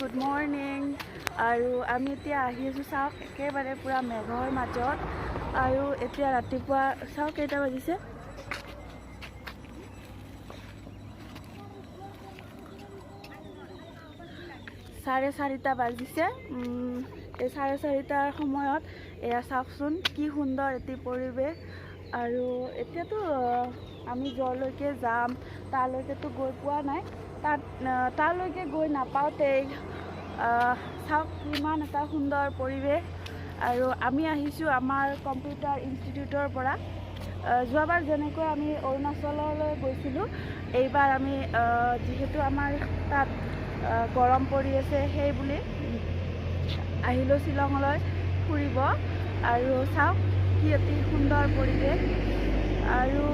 Good morning আৰু আমি এতিয়া আহি আছোঁ চাওক একেবাৰে পুৰা মেঘৰ মাজত আৰু এতিয়া ৰাতিপুৱা চাওক কেইটা বাজিছে 4:30 বাজিছে এই 4:30 সময়ত এয়া চাওকচোন কি সুন্দৰ এটি পৰিৱেশ আৰু এতিয়াতো আমি যলৈকে যাম তালৈকেতো গৈ পোৱা নাই তালৈকে গৈ নাপাওঁতেই চাওক কিমান এটা সুন্দৰ পৰিৱেশ আৰু আমি আহিছোঁ আমাৰ কম্পিউটাৰ ইনষ্টিটিউটৰ পৰা যোৱাবাৰ যেনেকৈ আমি অৰুণাচললৈ গৈছিলোঁ এইবাৰ আমি যিহেতু আমাৰ তাত গৰম পৰি আছে সেই বুলি আহিলোঁ শ্বিলঙলৈ ফুৰিব আৰু চাওক কি অতি সুন্দৰ পৰিৱেশ আৰু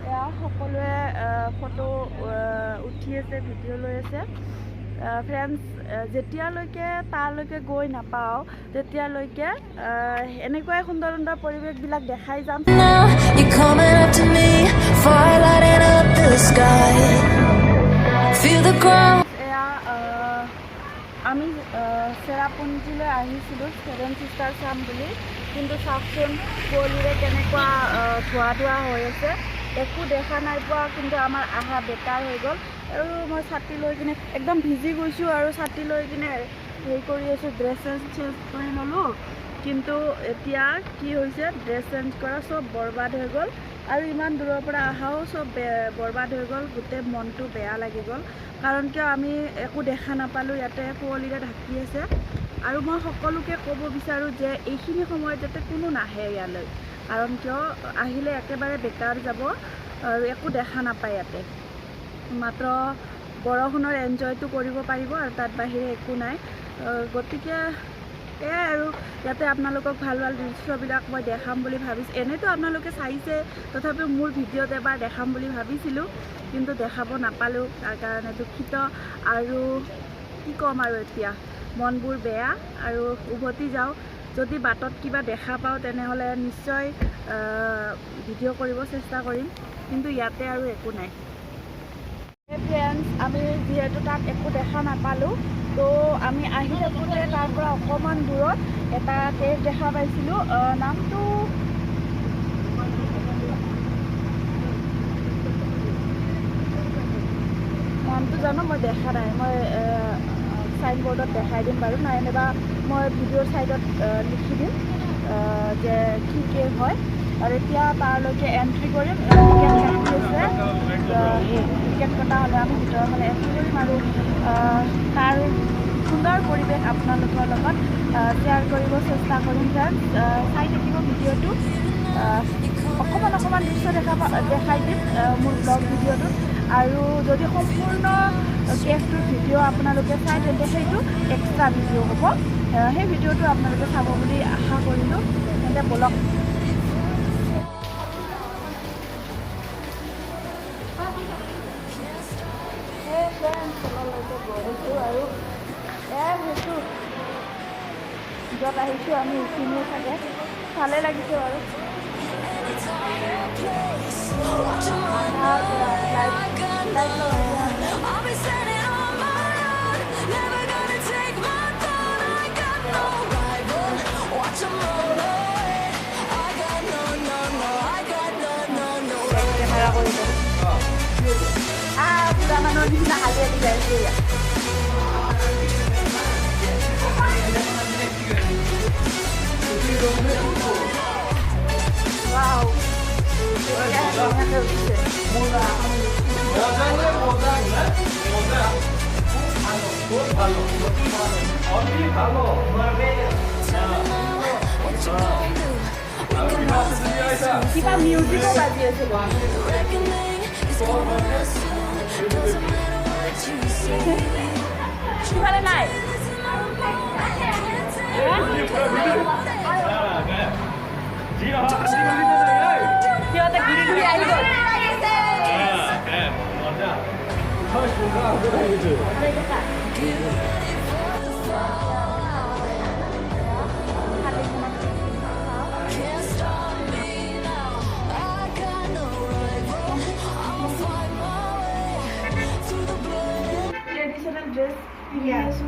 এয়া সকলোৱে ফটো উঠি আছে ভিডিঅ' লৈ আছে ফ্ৰেণ্ডছ যেতিয়ালৈকে তালৈকে গৈ নাপাওঁ তেতিয়ালৈকে এনেকুৱাই সুন্দৰ সুন্দৰ পৰিৱেশবিলাক দেখাই যাম এয়া আমি চেৰাপুঞ্জীলৈ আহিছিলোঁ 7 চিষ্টাৰ চাম বুলি কিন্তু চাওকচোন কুঁৱলীৰে কেনেকুৱা ধোৱা হৈ আছে একো দেখা নাই পোৱা কিন্তু আমাৰ আহা বেকাৰ হৈ গ'ল আৰু মই ছাতি লৈ কিনে একদম ভিজি গৈছোঁ আৰু ছাতি লৈ কিনে হেৰি কৰি আছোঁ ড্ৰেছ চেঞ্জ কৰি ল'লোঁ কিন্তু এতিয়া কি হৈছে ড্ৰেছ চেঞ্জ কৰা চব বৰবাদ হৈ গ'ল আৰু ইমান দূৰৰ পৰা অহাও চব বৰবাদ হৈ গ'ল গোটেই মনটো বেয়া লাগি গ'ল কাৰণ কিয় আমি একো দেখা নাপালোঁ ইয়াতে কুঁৱলীৰে ঢাকি আছে আৰু মই সকলোকে ক'ব বিচাৰোঁ যে এইখিনি সময়ত যাতে কোনো নাহে ইয়ালৈ কাৰণ কিয় আহিলে একেবাৰে বেকাৰ যাব আৰু একো দেখা নাপায় ইয়াতে মাত্ৰ বৰষুণৰ এনজয়টো কৰিব পাৰিব আৰু তাত বাহিৰে একো নাই গতিকে এয়াই আৰু ইয়াতে আপোনালোকক ভাল ভাল দৃশ্যবিলাক মই দেখাম বুলি ভাবিছোঁ এনেতো আপোনালোকে চাইছে তথাপিও মোৰ ভিডিঅ'ত এবাৰ দেখাম বুলি ভাবিছিলোঁ কিন্তু দেখাব নাপালোঁ তাৰ কাৰণে দুখিত আৰু কি ক'ম আৰু এতিয়া মনবোৰ বেয়া আৰু উভতি যাওঁ যদি বাটত কিবা দেখা পাওঁ তেনেহ'লে নিশ্চয় ভিডিঅ' কৰিব চেষ্টা কৰিম কিন্তু ইয়াতে আৰু একো নাই ফ্ৰেণ্ডছ আমি যিহেতু তাত একো দেখা নাপালোঁ তো আমি আহি থাকোঁতে তাৰ পৰা অকণমান দূৰত এটা কেভ দেখা পাইছিলোঁ নামটো জানো মই দেখা নাই মই চাইনবোৰ্ডত দেখাই দিম বাৰু নাইবা মই ভিডিঅ'ৰ ছাইডত লিখি দিম যে কি কেভ হয় আৰু এতিয়া তাৰলৈকে এণ্ট্ৰি কৰিম টিকেট কটা হ'লে আমি ভিতৰৰ ফালে এণ্ট্ৰি কৰিম আৰু তাৰ সুন্দৰ পৰিৱেশ আপোনালোকৰ লগত শ্বেয়াৰ কৰিব চেষ্টা কৰিম ফ্ৰেণ্ডছ চাই থাকিব ভিডিঅ'টো অকণমান দৃশ্য দেখাই দিম মোৰ ব্লগ ভিডিঅ'টোত আৰু যদি সম্পূৰ্ণ কেভটোৰ ভিডিঅ' আপোনালোকে চাই তেন্তে সেইটো এক্সট্ৰা ভিডিঅ' হ'ব সেই ভিডিঅ'টো আপোনালোকে চাব বুলি আশা কৰিলোঁ তেন্তে ব'লক গৈছোঁ আৰু সেইটো য'ত আহিছোঁ আমি এইখিনিয়ে থাকে ভালে লাগিছে বাৰু পুৰা মানুহৰ নিচিনা হালি আহি যাইছোঁ ইয়াত Wow. কিবা মিউজিকো বাজি আছে কিবালে নাই সিহঁতে ঘূৰি ঘূৰি আহি গ'ল dress পিন্ধি আছো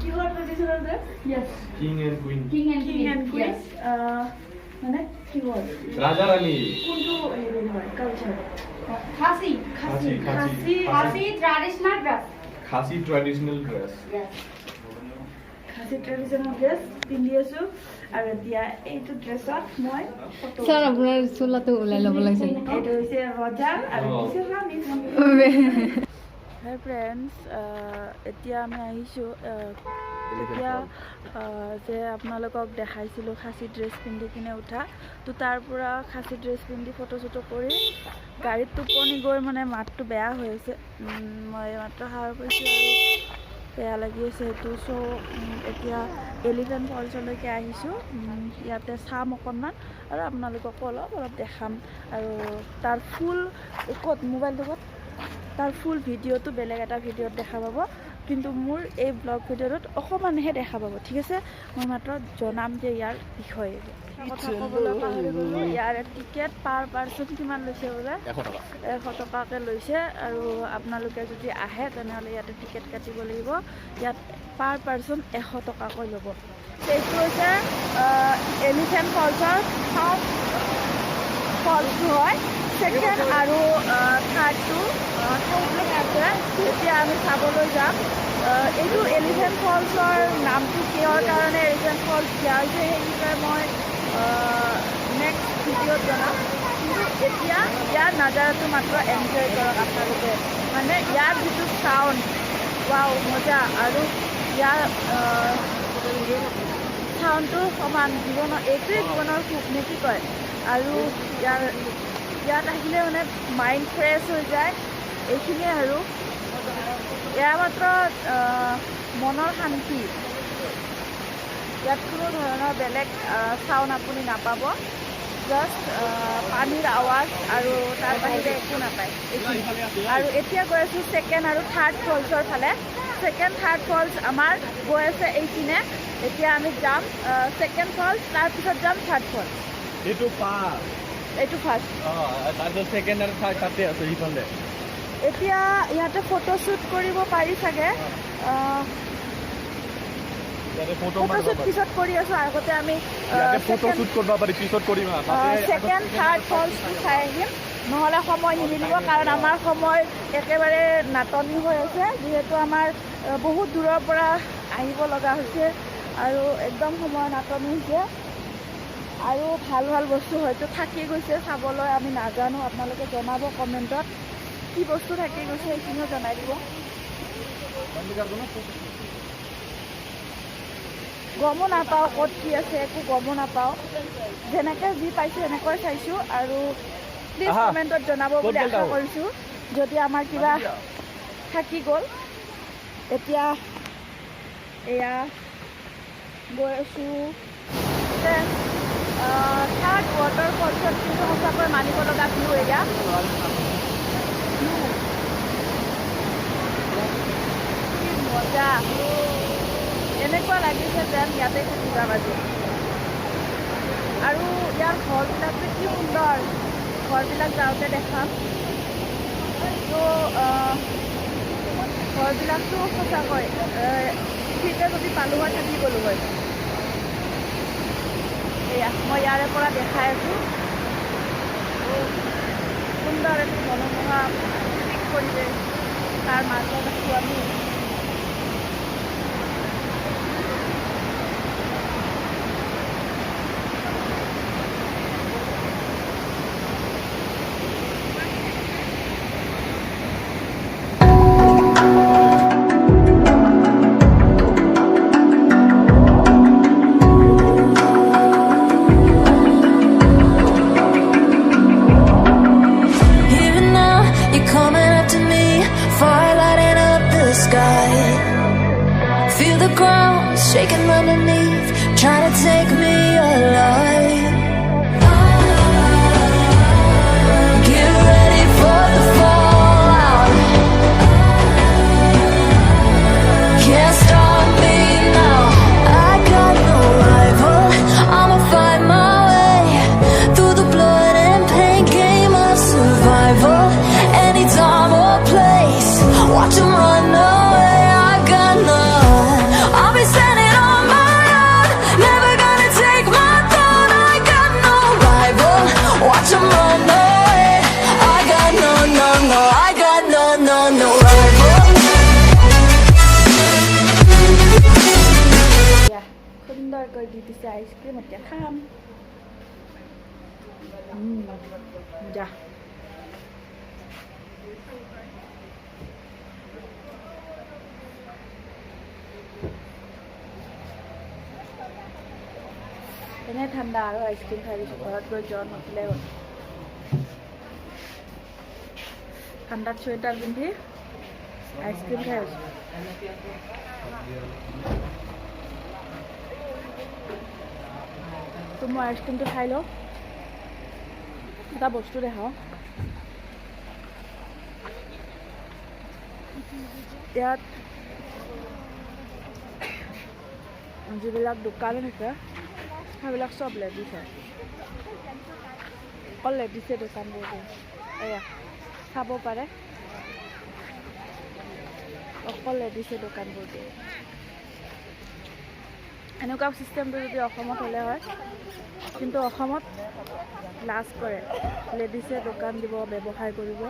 কিহৰ ট্ৰেডিশনাল dress yes king and queen yes মানে কি হয় raja rani কোনটো হেৰি হয় culture Khasi traditional dress. khasi traditional dress খাসি ট্ৰেডিশনাল ড্ৰেছ পিন্ধি আছো আৰু এতিয়া এইটো ড্ৰেছত মই ফটো স্যাৰ আপনাৰ চুলাটো ওলাই ল'ব লাগিছিল এইটো হৈছে ৰজা আৰু পিছে ৰাণী হাই ফ্ৰেণ্ডছ এতিয়া আমি আহিছোঁ এতিয়া যে আপোনালোকক দেখাইছিলোঁ খাচী ড্ৰেছ পিন্ধি কিনে উঠা তো তাৰ পৰা খাচী ড্ৰেছ পিন্ধি ফটো চটো কৰি গাড়ীত টোপনি গৈ মানে মাতটো বেয়া হৈ আছে মই মাত্ৰ সাৰ পাইছোঁ আৰু বেয়া লাগি আছে সেইটো চ' এতিয়া এলিফেণ্ট ফলছলৈকে আহিছোঁ ইয়াতে চাম অকণমান আৰু আপোনালোকক অলপ দেখাম আৰু তাৰ ফুল ক'ত মোবাইলটো ক'ত তাৰ ফুল ভিডিঅ'টো বেলেগ এটা ভিডিঅ'ত দেখা পাব কিন্তু মোৰ এই ব্লগ ভিডিঅ'টোত অকণমানহে দেখা পাব ঠিক আছে মই মাত্ৰ জনাম যে ইয়াৰ বিষয়ে কথা ক'বলৈ পাহৰি গ'লোঁ ইয়াৰ টিকেট পাৰ পাৰ্চন কিমান লৈছে বোলে 100 টকাকৈ লৈছে আৰু আপোনালোকে যদি আহে তেনেহ'লে ইয়াতে টিকেট কাটিব লাগিব ইয়াত পাৰ পাৰ্চন 100 টকাকৈ ল'ব এইটো হৈছে এলিফেণ্ট ফলছৰ ফাৰ্ষ্ট ফলছটো হয় ছেকেণ্ড আৰু থাৰ্ডটো সেইবিলাক আছে এতিয়া আমি চাবলৈ যাম এইটো এলিফেণ্ট ফলছৰ নামটো কিহৰ কাৰণে এলিফেণ্ট ফলছ দিয়া হৈছে সেই বিষয়ে মই নেক্সট ভিডিঅ'ত জনাম কিন্তু এতিয়া ইয়াৰ নাজাৰাটো মাত্ৰ এনজয় কৰক আপোনালোকে মানে ইয়াৰ যিটো চাউণ্ড ৱাও মজা আৰু ইয়াৰ চাউণ্ডটো সমান জীৱনৰ এইটোৱে জীৱনৰ সুখ নে কি কয় আৰু ইয়াত আহিলে মানে মাইণ্ড ফ্ৰেছ হৈ যায় এইখিনিয়ে আৰু ইয়াৰ মাত্ৰ মনৰ শান্তি ইয়াত কোনো ধৰণৰ বেলেগ চাউণ্ড আপুনি নাপাব জাষ্ট পানীৰ আৱাজ আৰু তাৰ বাহিৰে একো নাপায় আৰু এতিয়া গৈ আছোঁ ছেকেণ্ড আৰু থাৰ্ড ফলছৰ ফালে ছেকেণ্ড থাৰ্ড ফলছ আমাৰ গৈ আছে এইখিনে এতিয়া আমি যাম ছেকেণ্ড ফলছ তাৰপিছত যাম থাৰ্ড ফলছ এইটো ফাৰ্ষ্ট তাৰপিছত ছেকেণ্ড আৰু থাৰ্ড তাতে আছে সিফালে এতিয়া ইয়াতে ফটোশ্বুট কৰিব পাৰি চাগে ফটোশ্বুট পিছত কৰি আছোঁ আগতে আমি ফটোশ্বুট কৰিব পাৰি পিছত কৰিম ছেকেণ্ড থাৰ্ড ফলছটো চাই আহিম নহ'লে সময় নিমিলিব কাৰণ আমাৰ সময় একেবাৰে নাটনি হৈ আছে যিহেতু আমাৰ বহুত দূৰৰ পৰা আহিব লগা হৈছে আৰু একদম সময় নাটনি হৈছে আৰু ভাল ভাল বস্তু হয়তো থাকি গৈছে চাবলৈ আমি নাজানো আপোনালোকে জনাব কমেণ্টত কি বস্তু থাকি গৈছে সেইখিনিও জনাই দিব গমো নাপাওঁ ক'ত কি আছে একো গমো নাপাওঁ যেনেকৈ যি পাইছোঁ এনেকৈ চাইছোঁ আৰু প্লিজ কমেণ্টত জনাব বুলি আশা কৰিছোঁ যদি আমাৰ কিবা থাকি গ'ল এতিয়া এয়া গৈ আছোঁ থাৰ্ড ৱাটাৰফলছত কিন্তু সঁচাকৈ মানিব লগা ভিউ এয়া কি মজা এনেকুৱা লাগিছে যেন ইয়াতে থাকি যাম আজি আৰু ইয়াৰ ঘৰবিলাকটো কি সুন্দৰ ঘৰবিলাক যাওঁতে দেখাম তো ঘৰবিলাকটো সঁচাকৈ ফ্ৰীতে যদি পালোঁ হয় থাকি গ'লোঁ হয় এয়া মই ইয়াৰে পৰা দেখাই আছোঁ সুন্দৰ এটি মনোমোহা পৰিৱেশ তাৰ মাজত আছোঁ আমি shaking underneath, trying to take me alive. Get ready for the fallout. Can't stop me now. I got no rival. I'ma find my way through the blood and pain, game of survival. Any time or place, watch 'em run away. দি দিছে ice cream এতিয়া খাম যা এনে ঠাণ্ডা আৰু ice cream খাই দিছোঁ ঘৰত গৈ জ্বৰ নুঠিলে হ'ল ঠাণ্ডাত চুৱেটাৰ পিন্ধি আইচক্ৰীম খাই আছোঁ তো মই আইচক্ৰীমটো খাই লওঁ এটা বস্তু দেখাওঁ ইয়াত যিবিলাক দোকান থাকে সেইবিলাক চব লেডিছ হয় অকল লেডিছে দোকানবোৰ এয়া চাব পাৰে অকল লেডিছে দোকানবোৰ দিয়ে এনেকুৱা চিষ্টেমটো যদি অসমত হ'লে হয় কিন্তু অসমত লাজ কৰে লেডিছে দোকান দিব ব্যৱসায় কৰিব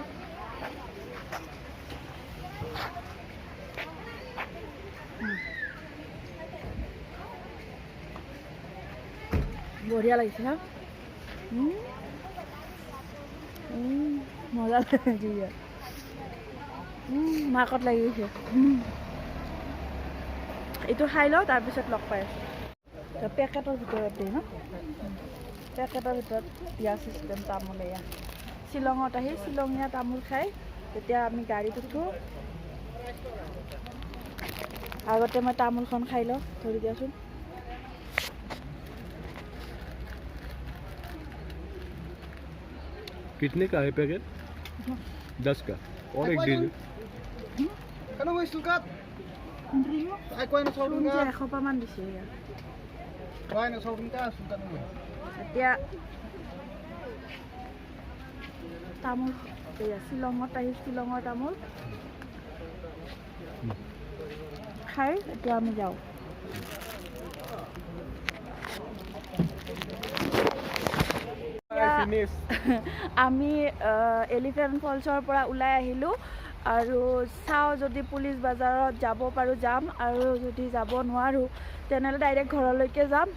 বঢ়িয়া লাগিছে হা মজা লাগিছে মাকত লাগি গৈছে এইটো খাই লওঁ তাৰপিছত লগ পাই আছোঁ পেকেটৰ ভিতৰত দিয়ে ন পেকেটৰ ভিতৰত দিয়া চিষ্টেম তামোল এয়া শ্বিলঙত আহি শ্বিলঙীয়া তামোল খাই তেতিয়া আমি গাড়ীত উঠোঁ আগতে মই তামোলখন খাই লওঁ ধৰি দিয়াচোন कितने का है पैकेट 10 का और एक diesel Kan mo isukat? Ay ko na sa urun ka. 100 pa man দিছে ইয়াত Kuha na sa urun ka, sukat mo. এতিয়া তামোল এয়া শ্বিলঙত আহি শ্বিলঙৰ তামোল খাই এতিয়া আমি যাওঁ আমি এলিফেণ্ট ফলছৰ পৰা ওলাই আহিলোঁ আৰু চাওঁ যদি পুলিচ বাজাৰত যাব পাৰোঁ যাম আৰু যদি যাব নোৱাৰোঁ তেনেহ'লে ডাইৰেক্ট ঘৰলৈকে যাম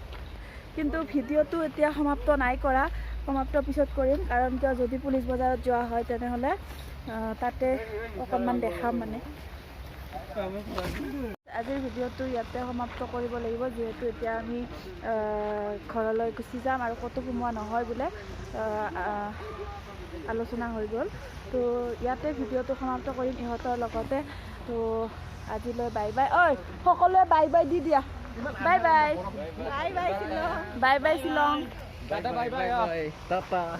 কিন্তু ভিডিঅ'টো এতিয়া সমাপ্ত নাই কৰা সমাপ্ত পিছত কৰিম কাৰণ কিয় যদি পুলিচ বজাৰত যোৱা হয় তেনেহ'লে তাতে অকণমান দেখাম মানে আজিৰ ভিডিঅ'টো ইয়াতে সমাপ্ত কৰিব লাগিব যিহেতু এতিয়া আমি ঘৰলৈ গুচি যাম আৰু ক'তো সোমোৱা নহয় বোলে আলোচনা হৈ গ'ল তো ইয়াতে ভিডিঅ'টো সমাপ্ত কৰিম ইহঁতৰ লগতে তো আজিলৈ বাই বাই ঐ সকলোৱে বাই বাই দি দিয়া bye bye bye bye Shillong bye bye Shillong Bye bye. Tata.